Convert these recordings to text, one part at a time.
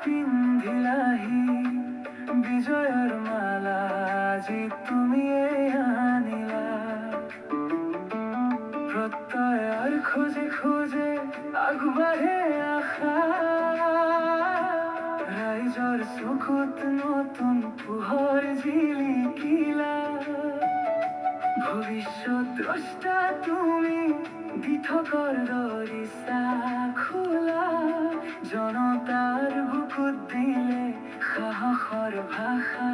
পিন্ধিলাহি বিজয়ৰ মালা আজি তুমিয়ে আনিলা প্ৰত্যয়ৰ খোজে খোজে আগবাঢ়ে আশা ৰাইজৰ চকুত নতুন পোহৰ জিলিকিলা ভৱিষ্যত দ্ৰষ্টা তুমি দিঠকৰ দৰিছা খোলা জনতাৰ বুকুত দিলে সাহসৰ ভাষা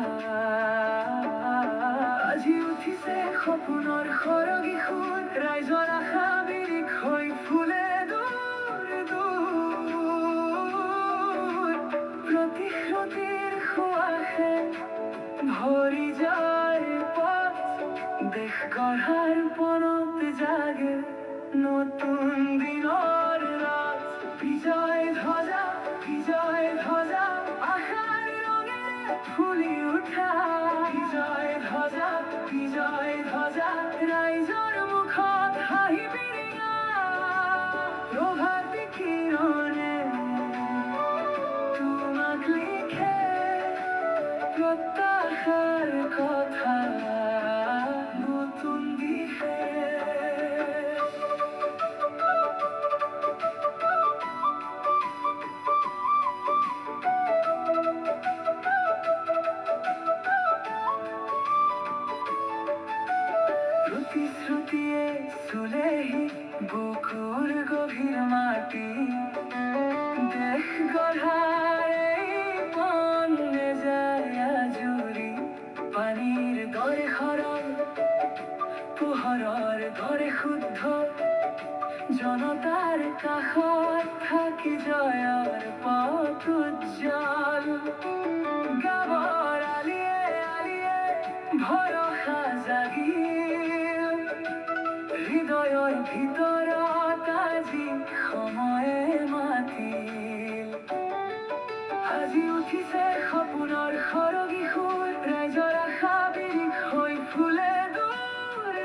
আজি উঠিছে সপোনৰ সৰগী সুৰ ৰাইজৰ আশা বিৰিখ হৈ ফুলে দূৰ দূৰ প্ৰতিশ্ৰুতিৰ সুৱাসে ভৰি যায় পথ দেশ গঢ়াৰ পণত জাগে নতুন দিনৰ ৰাত বিজয় ধ্বজা আশাৰ ৰঙেৰে ফুলি উঠা বিজয় ধ্বজা ৰাইজৰ মুখত হাঁহি বিৰিঙা প্ৰভাতী কিৰণে তোমাক লিখে প্ৰত্যাশাৰ কথা নতুন দিশে প্ৰতিশ্ৰুতিয়ে চুলেহি বুকুৰ গভীৰ মাটি দেশ গঢ়াৰ এই পণে যায় আজুৰি পানীৰ দৰে সৰল পোহৰৰ দৰে শুদ্ধ জনতাৰ কাষত থাকি জয়ৰ পথ উজ্জ্বল গাঁৱৰ আলিয়ে আলিয়ে ভৰসা জাগিল হৃদয়ৰ ভিতৰত আজি সময়ে মাতিল আজি উঠিছে সপোনৰ সৰগী সুৰ ৰাইজৰ আশা বিৰিখ হৈ ফুলে দূৰ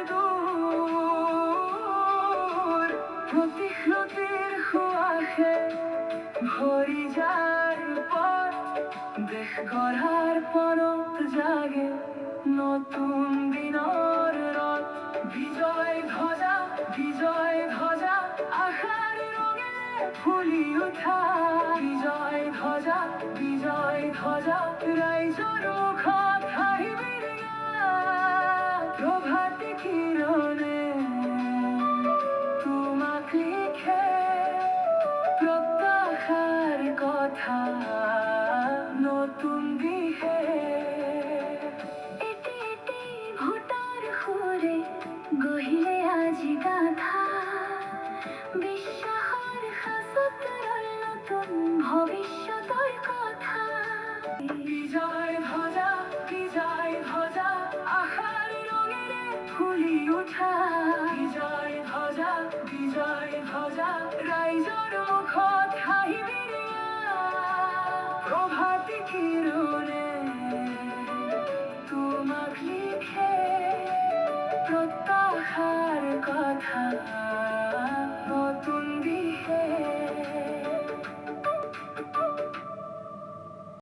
দূৰ প্ৰতিশ্ৰুতিৰ সুৱাসে ভৰি যায় পথ দেশ গঢ়াৰ পণত জাগে নতুন দিনৰ ৰথ বিজয় ধ্বজা আশাৰ ৰঙেৰে ফুলি উঠা বিজয় ধ্বজা ৰাইজৰ মুখত হাঁহি বিৰিঙা প্ৰভাতী কিৰণে তোমাক লিখে প্ৰত্যাশাৰ কথা নতুন দিশে এটি এটি ভোটাৰ সুৰে গঢ়িলে আজি গাথা বিশ্বাসৰ সাঁচত ৰল নতুন ভৱিষ্যতৰ কথা বিজয় ধ্বজা আশাৰ ৰঙেৰে ফুলি উঠা বিজয় ধ্বজা ৰাইজৰ মুখত হাঁহি বিৰিঙা প্ৰভাতী কিৰণে তোমাক লিখে প্ৰত্যাশাৰ কথা